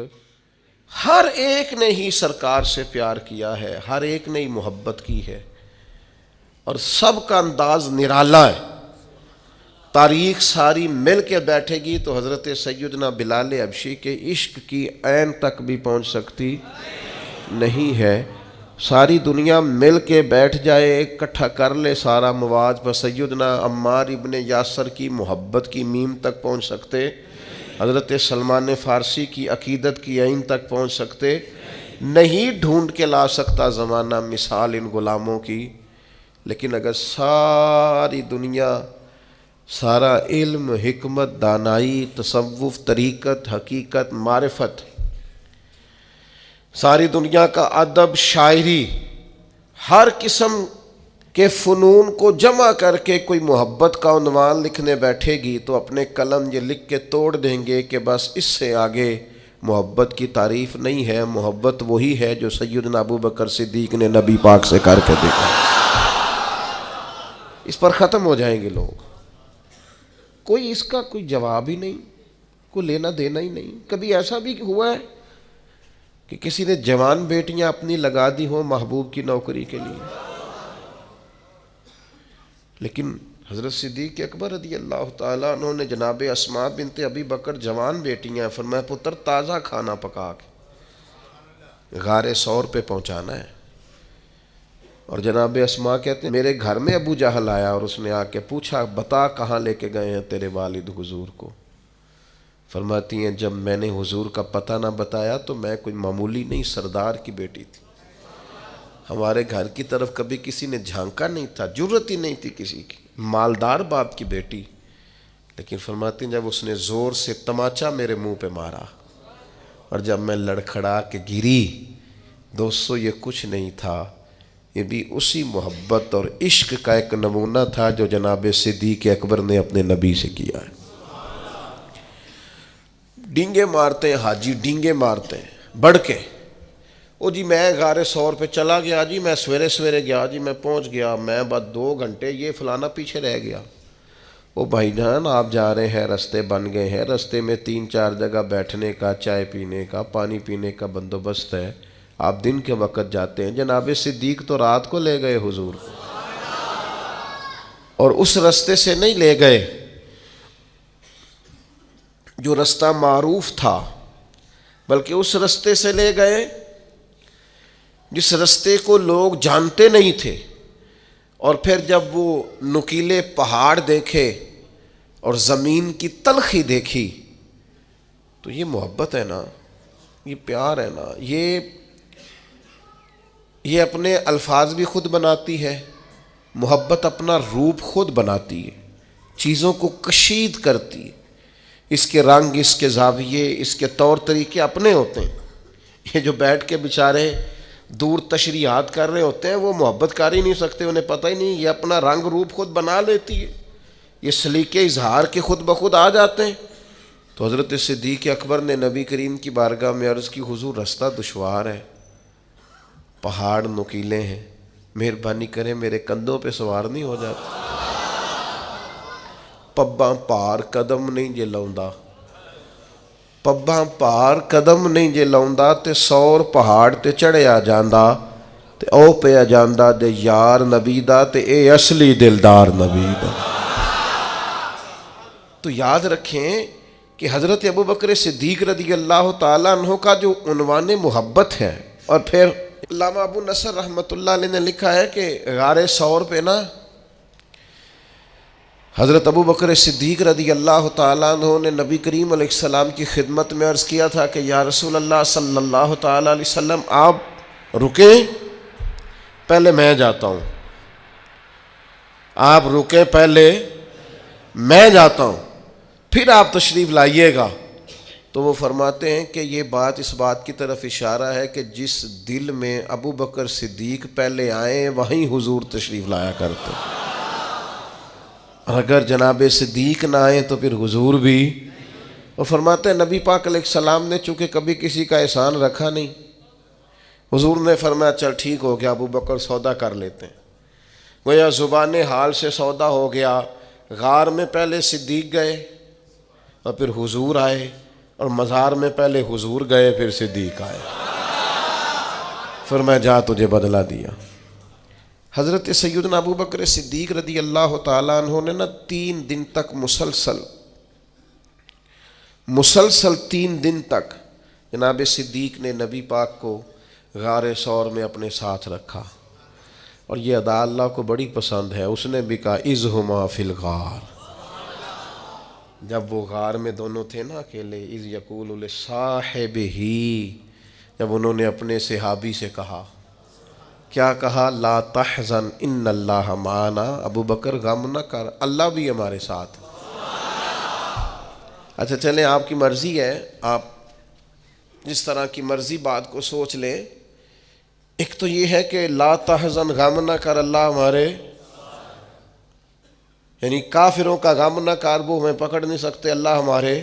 ہر ایک نے ہی سرکار سے پیار کیا ہے، ہر ایک نے ہی محبت کی ہے، اور سب کا انداز نرالا ہے۔ تاریخ ساری مل کے بیٹھے گی تو حضرت سیدنا بلال حبشی کے عشق کی عین تک بھی پہنچ سکتی نہیں ہے۔ ساری دنیا مل کے بیٹھ جائے، اکٹھا کر لے سارا مواد، پر سیدنا عمار ابن یاسر کی محبت کی میم تک پہنچ سکتے، حضرت سلمان فارسی کی عقیدت کی عین تک پہنچ سکتے نہیں۔ ڈھونڈ کے لا سکتا زمانہ مثال ان غلاموں کی، لیکن اگر ساری دنیا، سارا علم، حکمت، دانائی، تصوف، طریقت، حقیقت، معرفت، ساری دنیا کا ادب، شاعری، ہر قسم کے فنون کو جمع کر کے کوئی محبت کا عنوان لکھنے بیٹھے گی تو اپنے قلم یہ لکھ کے توڑ دیں گے کہ بس اس سے آگے محبت کی تعریف نہیں ہے۔ محبت وہی ہے جو سیدنا ابو بکر صدیق نے نبی پاک سے کر کے دیکھا۔ اس پر ختم ہو جائیں گے لوگ، کوئی اس کا کوئی جواب ہی نہیں، کوئی لینا دینا ہی نہیں۔ کبھی ایسا بھی ہوا ہے کہ کسی نے جوان بیٹیاں اپنی لگا دی ہوں محبوب کی نوکری کے لیے، لیکن حضرت صدیق اکبر رضی اللہ تعالیٰ عنہ نے جناب اسماء بنت ابی بکر جوان بیٹیاں، فرمایا پتر تازہ کھانا پکا کے غار ثور پہ پہنچانا ہے۔ اور جناب اسماء کہتے ہیں میرے گھر میں ابو جہل آیا اور اس نے آ کے پوچھا بتا کہاں لے کے گئے ہیں تیرے والد حضور کو؟ فرماتی ہیں جب میں نے حضور کا پتہ نہ بتایا تو میں کوئی معمولی نہیں، سردار کی بیٹی تھی، ہمارے گھر کی طرف کبھی کسی نے جھانکا نہیں تھا، جرت ہی نہیں تھی کسی کی، مالدار باپ کی بیٹی۔ لیکن فرماتی ہیں جب اس نے زور سے تماچا میرے منہ پہ مارا اور جب میں لڑکھڑا کے گری، دوستو یہ کچھ نہیں تھا، یہ بھی اسی محبت اور عشق کا ایک نمونہ تھا جو جناب صدیق اکبر نے اپنے نبی سے کیا ہے۔ ڈینگے مارتے ہیں حاجی، ڈینگے مارتے ہیں بڑھ کے، او جی میں غار ثور پہ چلا گیا جی، میں سویرے سویرے گیا جی، میں پہنچ گیا، میں بعد 2 گھنٹے یہ فلانا پیچھے رہ گیا۔ او بھائی جان آپ جا رہے ہیں، رستے بن گئے ہیں، رستے میں 3-4 جگہ بیٹھنے کا، چائے پینے کا، پانی پینے کا بندوبست ہے، آپ دن کے وقت جاتے ہیں۔ جناب صدیق تو رات کو لے گئے حضور کو، اور اس رستے سے نہیں لے گئے جو رستہ معروف تھا، بلکہ اس رستے سے لے گئے جس رستے کو لوگ جانتے نہیں تھے۔ اور پھر جب وہ نکیلے پہاڑ دیکھے اور زمین کی تلخی دیکھی تو یہ محبت ہے نا، یہ پیار ہے نا، یہ اپنے الفاظ بھی خود بناتی ہے، محبت اپنا روپ خود بناتی ہے، چیزوں کو کشید کرتی ہے، اس کے رنگ، اس کے زاویے، اس کے طور طریقے اپنے ہوتے ہیں۔ یہ جو بیٹھ کے بیچارے دور تشریحات کر رہے ہوتے ہیں وہ محبت کر ہی نہیں سکتے، انہیں پتہ ہی نہیں، یہ اپنا رنگ روپ خود بنا لیتی ہے، یہ سلیقے اظہار کے خود بخود آ جاتے ہیں۔ تو حضرت صدیق اکبر نے نبی کریم کی بارگاہ میں عرض کی، حضور رستہ دشوار ہے، پہاڑ نکیلے ہیں، مہربانی کریں میرے کندھوں پہ سوار نہیں ہو جاتا۔ پباں پار قدم نہیں جے لاؤندا، پباں پار قدم نہیں جے لاؤندا تے سور پہاڑ تے چڑھیا جاندا تے او پیا جاندا دے یار نبی دا تے اے اصلی دلدار نبی دا۔ تو یاد رکھیں کہ حضرت ابوبکر صدیق رضی اللہ تعالیٰ عنہ کا جو عنوان محبت ہے، اور پھر علامہ ابو نصر رحمۃ اللہ علیہ نے لکھا ہے کہ غار ثور پہ نا حضرت ابوبکر صدیق رضی اللہ تعالیٰ عنہ نے نبی کریم علیہ السلام کی خدمت میں عرض کیا تھا کہ یا رسول اللہ صلی اللہ تعالیٰ علیہ وسلم آپ رکیں، پہلے میں جاتا ہوں، آپ رکیں پہلے میں جاتا ہوں، پھر آپ تشریف لائیے گا۔ تو وہ فرماتے ہیں کہ یہ بات اس بات کی طرف اشارہ ہے کہ جس دل میں ابو بکر صدیق پہلے آئیں وہیں حضور تشریف لایا کرتے، اور اگر جناب صدیق نہ آئیں تو پھر حضور بھی۔ وہ فرماتے ہیں نبی پاک علیہ السلام نے چونکہ کبھی کسی کا احسان رکھا نہیں، حضور نے فرمایا چل ٹھیک ہو گیا ابو بکر سودا کر لیتے ہیں، گویا زبان حال سے سودا ہو گیا۔ غار میں پہلے صدیق گئے اور پھر حضور آئے، اور مزار میں پہلے حضور گئے پھر صدیق آئے، فرمایا جا تجھے بدلہ دیا۔ حضرت سیدنا ابو بکر صدیق رضی اللہ تعالیٰ عنہ نے نا 3 دن تک مسلسل 3 دن تک جناب صدیق نے نبی پاک کو غار ثور میں اپنے ساتھ رکھا، اور یہ ادا اللہ کو بڑی پسند ہے۔ اس نے بھی کہا اذہما فی الغار، جب وہ غار میں دونوں تھے نا اکیلے، اذ یقول لصاحبہ، جب انہوں نے اپنے صحابی سے کہا، کیا کہا؟ لا تحزن ان اللہ معنا، ابو بکر غم نہ کر، اللہ بھی ہمارے ساتھ۔ اچھا چلیں، آپ کی مرضی ہے، آپ جس طرح کی مرضی بات کو سوچ لیں۔ ایک تو یہ ہے کہ لا تحزن، غم نہ کر، اللہ ہمارے، یعنی کافروں کا غم نہ کر، وہ ہمیں پکڑ نہیں سکتے، اللہ ہمارے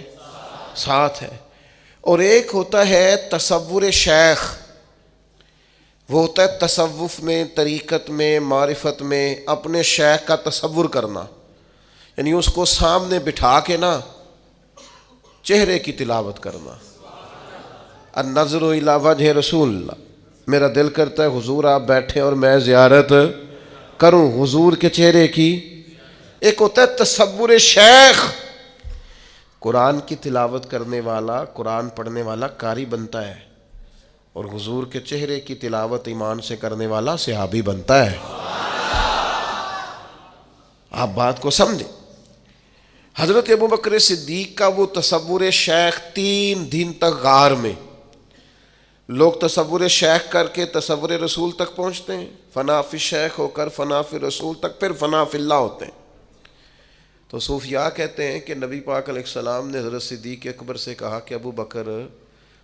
ساتھ ہے۔ اور ایک ہوتا ہے تصور شیخ، وہ ہوتا ہے تصوف میں، طریقت میں، معرفت میں اپنے شیخ کا تصور کرنا، یعنی اس کو سامنے بٹھا کے نا چہرے کی تلاوت کرنا۔ النظر الی وجہ رسول اللہ، میرا دل کرتا ہے حضور آپ بیٹھے اور میں زیارت کروں حضور کے چہرے کی۔ ایک ہوتا ہے تصور شیخ، قرآن کی تلاوت کرنے والا، قرآن پڑھنے والا قاری بنتا ہے، اور حضور کے چہرے کی تلاوت ایمان سے کرنے والا صحابی بنتا ہے۔ آپ بات کو سمجھیں۔ حضرت ابوبکر صدیق کا وہ تصور شیخ 3 دن تک غار میں، لوگ تصور شیخ کر کے تصور رسول تک پہنچتے ہیں، فنا فی شیخ ہو کر فنا فی رسول تک، پھر فنا فی اللہ ہوتے ہیں۔ تو صوفیاء کہتے ہیں کہ نبی پاک علیہ السلام نے حضرت صدیق اکبر سے کہا کہ ابو بکر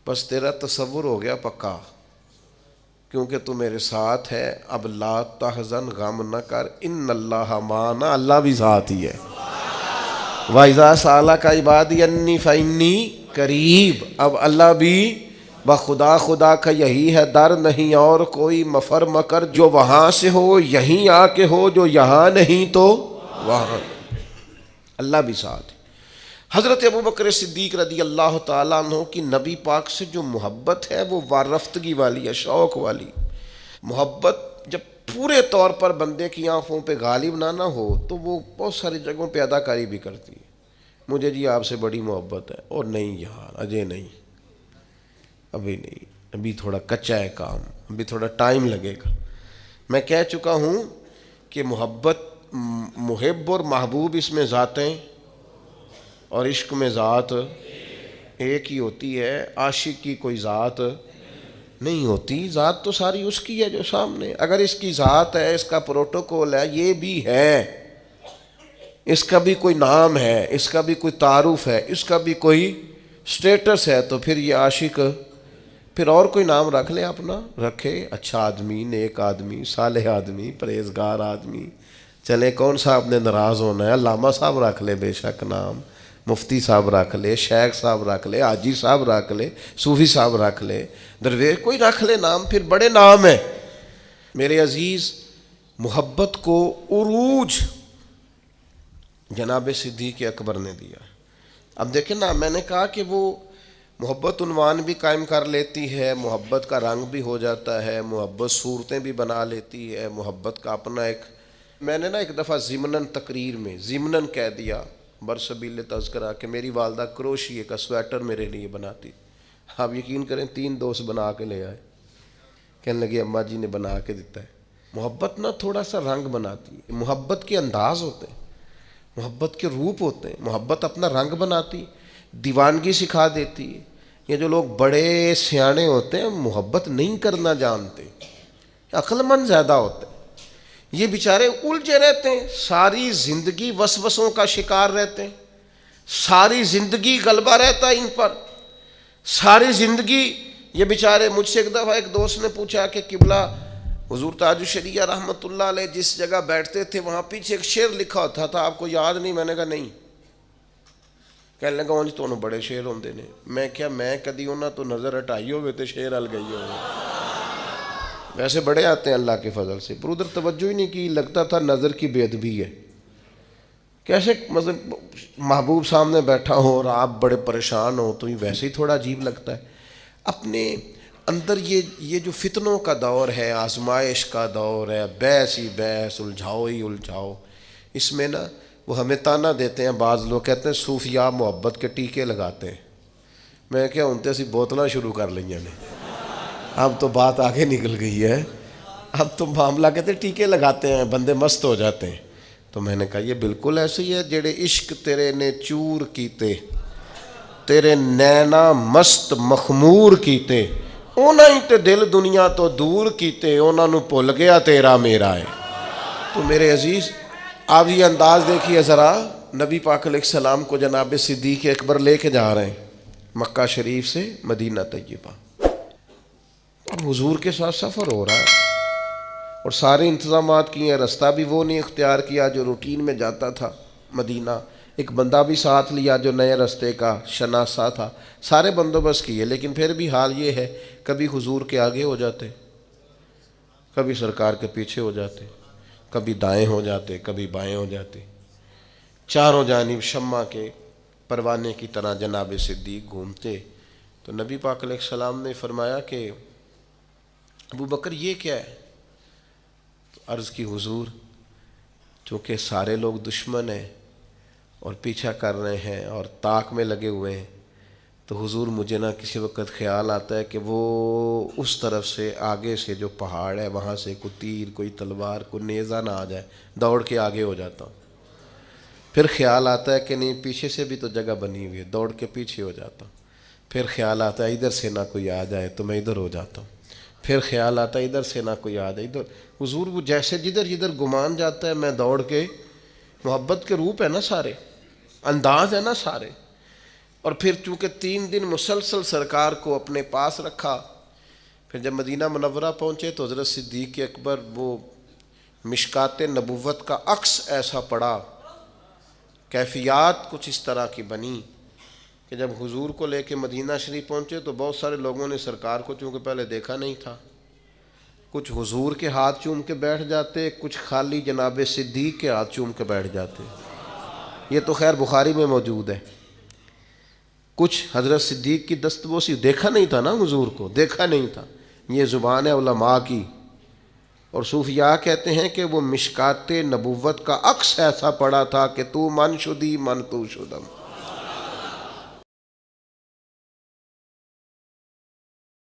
بس تیرا تصور ہو گیا پکا، کیونکہ تو میرے ساتھ ہے، اب لا تحزن، غم نہ کر، ان اللہ معنا، اللہ بھی ساتھ ہی ہے۔ وَإِذَا سَأَلَكَ عِبَادِي أَنِّي فَإِنِّي قریب، اب اللہ بھی بخدا، خدا کا یہی ہے در، نہیں اور کوئی مفر مکر، جو وہاں سے ہو یہیں آ کے ہو، جو یہاں نہیں تو وہاں، اللہ بھی ساتھ ہے۔ حضرت ابوبکر صدیق رضی اللہ تعالیٰ عنہ کی نبی پاک سے جو محبت ہے وہ وارفتگی والی ہے، شوق والی محبت۔ جب پورے طور پر بندے کی آنکھوں پہ غالب نہ ہو تو وہ بہت ساری جگہوں پہ اداکاری بھی کرتی ہے، مجھے جی آپ سے بڑی محبت ہے، اور نہیں یار اجے نہیں، ابھی نہیں، ابھی تھوڑا کچا ہے کام، ابھی تھوڑا ٹائم لگے گا۔ میں کہہ چکا ہوں کہ محبت، محب اور محبوب اس میں ذاتیں اور عشق میں ذات ایک ہی ہوتی ہے، عاشق کی کوئی ذات نہیں ہوتی، ذات تو ساری اس کی ہے جو سامنے۔ اگر اس کی ذات ہے، اس کا پروٹوکول ہے، یہ بھی ہے، اس کا بھی کوئی نام ہے، اس کا بھی کوئی تعارف ہے، اس کا بھی کوئی سٹیٹس ہے، تو پھر یہ عاشق پھر اور کوئی نام رکھ لے اپنا، رکھے، اچھا آدمی، نیک آدمی، صالح آدمی، پرہیزگار آدمی، چلے کون صاحب نے ناراض ہونا ہے، علامہ صاحب رکھ لے بے شک نام، مفتی صاحب رکھ لے، شیخ صاحب رکھ لے، حاجی صاحب رکھ لے، صوفی صاحب رکھ لے، درویش کوئی رکھ لے نام، پھر بڑے نام ہیں۔ میرے عزیز، محبت کو عروج جناب صدیق اکبر نے دیا۔ اب دیکھیں نا، میں نے کہا کہ وہ محبت عنوان بھی قائم کر لیتی ہے، محبت کا رنگ بھی ہو جاتا ہے، محبت صورتیں بھی بنا لیتی ہے، محبت کا اپنا ایک، میں نے نا ایک دفعہ ضمناً تقریر میں ضمناً کہہ دیا برسبیل تذکرہ کہ میری والدہ کروشیے کا سویٹر میرے لیے بناتی، آپ یقین کریں 3 دوست بنا کے لے آئے، کہنے لگے اماں جی نے بنا کے دیتا ہے۔ محبت نا تھوڑا سا رنگ بناتی ہے، محبت کے انداز ہوتے ہیں، محبت کے روپ ہوتے ہیں، محبت اپنا رنگ بناتی، دیوانگی سکھا دیتی ہے۔ یہ جو لوگ بڑے سیانے ہوتے ہیں محبت نہیں کرنا جانتے، عقل مند زیادہ ہوتے ہیں، یہ بیچارے الجھے رہتے ہیں، ساری زندگی وسوسوں کا شکار رہتے ہیں، ساری زندگی غلبہ رہتا ہے ان پر، ساری زندگی یہ بیچارے۔ مجھ سے ایک دفعہ ایک دوست نے پوچھا کہ قبلہ حضور تاج الشریعہ رحمۃ اللہ علیہ جس جگہ بیٹھتے تھے وہاں پیچھے ایک شعر لکھا ہوتا تھا، آپ کو یاد نہیں؟ میں نے کہا نہیں۔ کہنے لگا ہوں جی تو بڑے شعر ہوندے نے۔ میں کیا میں کدی انہاں تو نظر ہٹائی ہوئے تے شعر ہل گئی ہوئے، ویسے بڑے آتے ہیں اللہ کے فضل سے، پر ادھر توجہ ہی نہیں کی، لگتا تھا نظر کی بے ادبی ہے۔ کیسے مثلا محبوب سامنے بیٹھا ہو اور آپ بڑے پریشان ہو تو یہ ویسے ہی تھوڑا عجیب لگتا ہے۔ اپنے اندر یہ جو فتنوں کا دور ہے، آزمائش کا دور ہے، بحث ہی بحث، الجھاؤ ہی الجھاؤ، اس میں نا وہ ہمیں تانا دیتے ہیں، بعض لوگ کہتے ہیں صوفیاء محبت کے ٹیکے لگاتے ہیں۔ میں کیا انتے سی بوتلاں شروع کر لیں نے، اب تو بات آگے نکل گئی ہے، اب تو معاملہ کہتے ہیں ٹیکے لگاتے ہیں، بندے مست ہو جاتے ہیں۔ تو میں نے کہا یہ بالکل ایسے ہی ہے، جڑے عشق تیرے نے چور کیتے، تیرے نینا مست مخمور کیتے، اونا ہی تے دل دنیا تو دور کیتے، اونا نو بھول گیا تیرا میرا ہے۔ تو میرے عزیز آپ یہ انداز دیکھیے ذرا، نبی پاک علیہ السلام کو جناب صدیق اکبر لے کے جا رہے ہیں مکہ شریف سے مدینہ طیبہ، اب حضور کے ساتھ سفر ہو رہا ہے اور سارے انتظامات کیے ہیں، رستہ بھی وہ نہیں اختیار کیا جو روٹین میں جاتا تھا مدینہ، ایک بندہ بھی ساتھ لیا جو نئے رستے کا شناسا تھا، سارے بندوبست کیے، لیکن پھر بھی حال یہ ہے کبھی حضور کے آگے ہو جاتے، کبھی سرکار کے پیچھے ہو جاتے، کبھی دائیں ہو جاتے، کبھی بائیں ہو جاتے، چاروں جانب شمع کے پروانے کی طرح جناب صدیق گھومتے۔ تو نبی پاک علیہ السلام نے فرمایا کہ ابو بکر یہ کیا ہے؟ تو عرض کی حضور چونکہ سارے لوگ دشمن ہیں اور پیچھا کر رہے ہیں اور طاق میں لگے ہوئے ہیں، تو حضور مجھے نہ کسی وقت خیال آتا ہے کہ وہ اس طرف سے آگے سے جو پہاڑ ہے وہاں سے کوئی تیر، کوئی تلوار، کوئی نیزہ نہ آ جائے، دوڑ کے آگے ہو جاتا ہوں۔ پھر خیال آتا ہے کہ نہیں پیچھے سے بھی تو جگہ بنی ہوئی ہے، دوڑ کے پیچھے ہو جاتا ہوں۔ پھر خیال آتا ہے ادھر سے نہ کوئی آ جائے تو میں ادھر ہو جاتا ہوں۔ پھر خیال آتا ہے ادھر سے نہ کوئی آ جائے ادھر۔ حضور وہ جیسے جدھر گمان جاتا ہے میں دوڑ کے، محبت کے روپ ہے نا سارے، انداز ہے نا سارے۔ اور پھر چونکہ 3 دن مسلسل سرکار کو اپنے پاس رکھا، پھر جب مدینہ منورہ پہنچے تو حضرت صدیق اکبر وہ مشکات نبوت کا عکس ایسا پڑا، کیفیات کچھ اس طرح کی بنی کہ جب حضور کو لے کے مدینہ شریف پہنچے تو بہت سارے لوگوں نے سرکار کو چونکہ پہلے دیکھا نہیں تھا، کچھ حضور کے ہاتھ چوم کے بیٹھ جاتے، کچھ خالی جناب صدیق کے ہاتھ چوم کے بیٹھ جاتے۔ یہ تو خیر بخاری میں موجود ہے۔ کچھ حضرت صدیق کی دستبوسی، دیکھا نہیں تھا نا حضور کو، دیکھا نہیں تھا، یہ زبان ہے علماء کی۔ اور صوفیاء کہتے ہیں کہ وہ مشکات نبوت کا عکس ایسا پڑا تھا کہ تو من شدی من تو شدم،